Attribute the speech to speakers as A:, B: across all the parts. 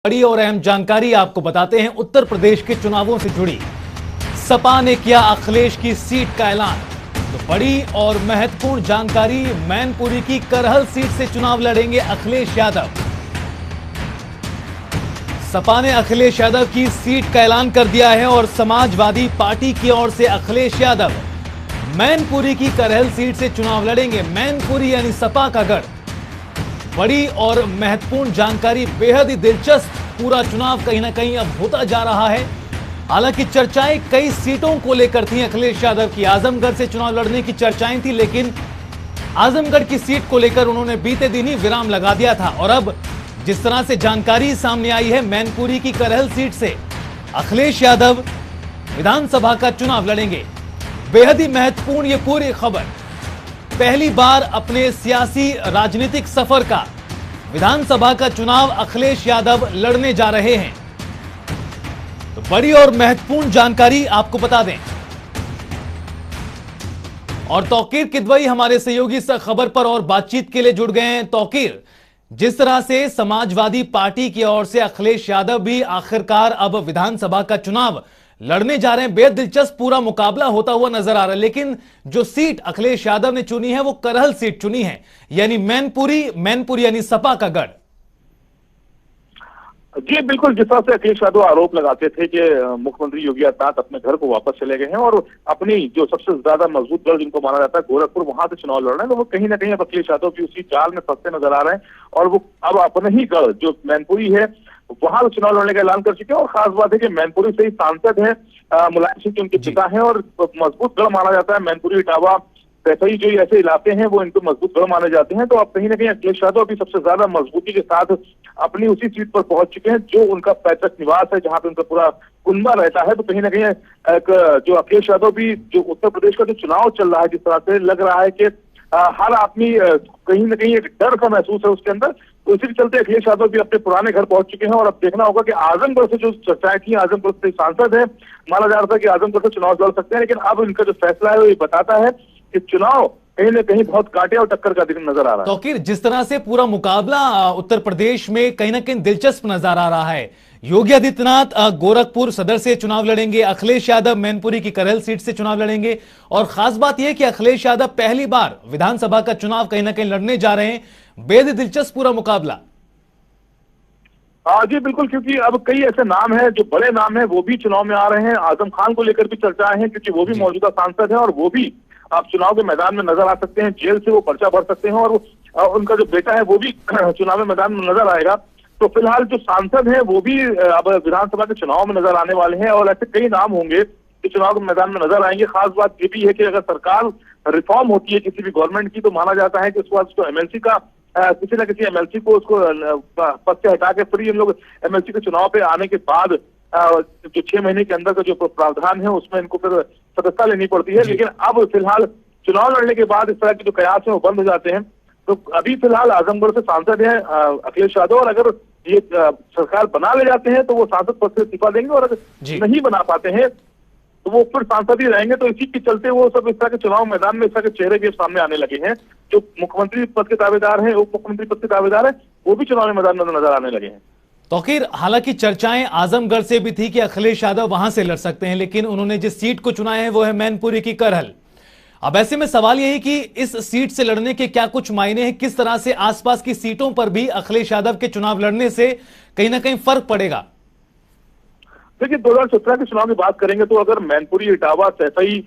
A: बड़ी और अहम जानकारी आपको बताते हैं उत्तर प्रदेश के चुनावों से जुड़ी। सपा ने किया अखिलेश की सीट का ऐलान। तो बड़ी और महत्वपूर्ण जानकारी, मैनपुरी की करहल सीट से चुनाव लड़ेंगे अखिलेश यादव। सपा ने अखिलेश यादव की सीट का ऐलान कर दिया है और समाजवादी पार्टी की ओर से अखिलेश यादव मैनपुरी की करहल सीट से चुनाव लड़ेंगे। मैनपुरी यानी सपा का गढ़। बड़ी और महत्वपूर्ण जानकारी, बेहद ही दिलचस्प पूरा चुनाव कहीं ना कहीं अब होता जा रहा है। हालांकि चर्चाएं कई सीटों को लेकर थी अखिलेश यादव की। आजमगढ़ से चुनाव लड़ने की चर्चाएं थी, लेकिन आजमगढ़ की सीट को लेकर उन्होंने बीते दिन ही विराम लगा दिया था। और अब जिस तरह से जानकारी सामने आई है, मैनपुरी की करहल सीट से अखिलेश यादव विधानसभा का चुनाव लड़ेंगे। बेहद ही महत्वपूर्ण ये पूरी खबर। पहली बार अपने सियासी राजनीतिक सफर का विधानसभा का चुनाव अखिलेश यादव लड़ने जा रहे हैं। तो बड़ी और महत्वपूर्ण जानकारी आपको बता दें। और तौकीर किदवई हमारे सहयोगी इस खबर पर और बातचीत के लिए जुड़ गए हैं। तौकीर, जिस तरह से समाजवादी पार्टी की ओर से अखिलेश यादव भी आखिरकार अब विधानसभा का चुनाव लड़ने जा रहे हैं, बेहद दिलचस्प पूरा मुकाबला होता हुआ नजर आ रहा है। लेकिन जो सीट अखिलेश यादव ने चुनी है वो करहल सीट चुनी है, यानी मैनपुरी यानी सपा का गढ़।
B: जी बिल्कुल, जिस तरह से अखिलेश यादव आरोप लगाते थे कि मुख्यमंत्री योगी आदित्यनाथ अपने घर को वापस चले गए हैं और अपनी जो सबसे ज्यादा मजबूत गढ़ जिनको माना जाता है गोरखपुर, वहां से चुनाव लड़ रहे हैं, तो वो कहीं ना कहीं अब अखिलेश यादव भी उसी जाल में फंसते नजर आ रहे हैं। और वो अब अपने ही गढ़ जो मैनपुरी है वहां चुनाव लड़ने का ऐलान कर चुके हैं। और खास बात है कि मैनपुरी से ही सांसद है मुलायम सिंह, उनके पिता है और मजबूत गढ़ माना जाता है। मैनपुरी, इटावा, सैफई जो ऐसे इलाके हैं वो इनको मजबूत गढ़ माने जाते हैं। तो अब कहीं ना कहीं अखिलेश यादव अभी सबसे ज्यादा मजबूती के साथ अपनी उसी सीट पर पहुंच चुके हैं जो उनका पैतृक निवास है, जहां पे उनका पूरा कुनबा रहता है। तो कहीं ना कहीं जो अखिलेश यादव भी, जो उत्तर प्रदेश का जो चुनाव चल रहा है, जिस तरह से लग रहा है कि हर आदमी कहीं ना कहीं एक डर सा महसूस है उसके अंदर, तो इसी के चलते अखिलेश यादव भी अपने पुराने घर पहुंच चुके हैं। और अब देखना होगा कि आजमगढ़ से जो चर्चाएं थी, आजमगढ़ से सांसद है, माना जा रहा था कि आजमगढ़ से चुनाव लड़ सकते हैं, लेकिन अब इनका जो फैसला है वो ये बताता है कि चुनाव कहीं ना कहीं बहुत कांटे और टक्कर का दिन नजर आ रहा है।
A: तौकीर, जिस तरह से पूरा मुकाबला उत्तर प्रदेश में कहीं ना कहीं दिलचस्प नजर आ रहा है। योगी आदित्यनाथ गोरखपुर सदर से चुनाव लड़ेंगे, अखिलेश यादव मैनपुरी की करहल सीट से चुनाव लड़ेंगे। और खास बात यह कि अखिलेश यादव पहली बार विधानसभा का चुनाव कहीं ना कहीं लड़ने जा रहे हैं। बेहद दिलचस्प पूरा मुकाबला।
B: जी बिल्कुल, क्योंकि अब कई ऐसे नाम हैं, जो बड़े नाम हैं, वो भी चुनाव में आ रहे हैं। आजम खान को लेकर भी चर्चाएं हैं, क्योंकि वो भी मौजूदा सांसद है और वो भी आप चुनाव के मैदान में नजर आ सकते हैं। जेल से वो पर्चा भर सकते हैं और उनका जो बेटा है वो भी चुनाव में मैदान में नजर आएगा। तो फिलहाल जो सांसद है वो भी अब विधानसभा के चुनाव में नजर आने वाले हैं और ऐसे कई नाम होंगे जो चुनाव के मैदान में नजर आएंगे। खास बात ये भी है कि अगर सरकार रिफॉर्म होती है किसी भी गवर्नमेंट की, तो माना जाता है कि उसके बाद उसको एमएलसी का किसी न किसी एमएलसी को उसको पद से हटा के फिर इन लोग एमएलसी के चुनाव पे आने के बाद जो 6 महीने के अंदर का जो प्रावधान है उसमें इनको फिर सदस्यता लेनी पड़ती है। लेकिन अब फिलहाल चुनाव लड़ने के बाद इस तरह के जो कयास है वो बंद हो जाते हैं। तो अभी फिलहाल आजमगढ़ से सांसद है अखिलेश यादव, और अगर ये सरकार बना ले जाते हैं तो वो सांसद पद से इस्तीफा देंगे, और अगर नहीं बना पाते हैं तो वो फिर सांसद ही रहेंगे। तो इसी के चलते वो सब इस तरह के चुनाव मैदान में इस तरह के चेहरे भी सामने आने लगे हैं। जो मुख्यमंत्री पद के दावेदार हैं, उप मुख्यमंत्री पद के दावेदार हैं, वो भी चुनाव मैदान में नजर आने लगे हैं।
A: तौकीर, हालांकि चर्चाएं आजमगढ़ से भी थी कि अखिलेश यादव वहां से लड़ सकते हैं, लेकिन उन्होंने जिस सीट को चुना है वो है मैनपुरी की करहल। अब ऐसे में सवाल यही कि इस सीट से लड़ने के क्या कुछ मायने हैं, किस तरह से आसपास की सीटों पर भी अखिलेश यादव के चुनाव लड़ने से कहीं ना कहीं फर्क पड़ेगा।
B: देखिए, 2017 के चुनाव की बात करेंगे तो अगर मैनपुरी, इटावा, सैफई,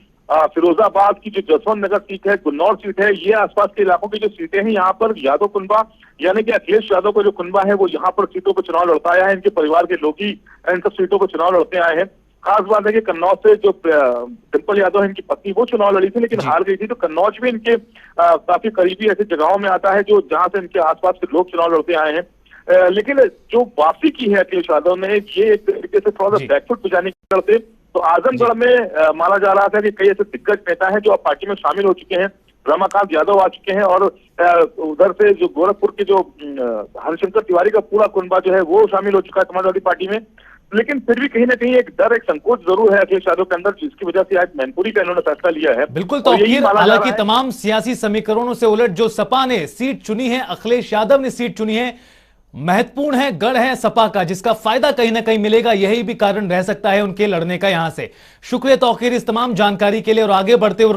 B: फिरोजाबाद की जो जसवंत नगर सीट है, गुन्नौर सीट है, ये आसपास के इलाकों की जो सीटें हैं, यहाँ पर यादव कुनबा यानी कि अखिलेश यादव का जो कुनबा है वो यहाँ पर सीटों पर चुनाव लड़ता आया है। इनके परिवार के लोग ही इन सब सीटों पर चुनाव लड़ते आए हैं। खास बात है कि कन्नौज से जो डिम्पल यादव है, इनकी पत्नी, वो चुनाव लड़ी थी लेकिन हार गई थी। तो कन्नौज भी इनके काफी करीबी ऐसे जगहों में आता है जो जहां से इनके आसपास के लोग चुनाव लड़ते आए हैं। लेकिन जो वापसी की है अखिलेश यादव ने, ये एक तरीके से थोड़ा सा बैकफुट बजाने की करते, तो आजमगढ़ में माना जा रहा था कि कई ऐसे दिग्गज नेता हैं जो अब पार्टी में शामिल हो चुके हैं। रमाकांत यादव आ चुके हैं और उधर से जो गोरखपुर के जो हरिशंकर तिवारी का पूरा कुनबा जो है वो शामिल हो चुका है समाजवादी पार्टी में। लेकिन फिर भी कहीं ना कहीं एक डर, एक संकोच जरूर है अखिलेश यादव के अंदर, जिसकी वजह से आज मैनपुरी का इन्होंने फैसला लिया है।
A: बिल्कुल तौकीर, हालांकि तमाम सियासी समीकरणों से उलट जो सपा ने सीट चुनी है, अखिलेश यादव ने सीट चुनी है, महत्वपूर्ण है, गढ़ है सपा का, जिसका फायदा कहीं ना कहीं मिलेगा। यही भी कारण रह सकता है उनके लड़ने का। यहां से शुक्रिया तौकीर इस तमाम जानकारी के लिए और आगे बढ़ते हुए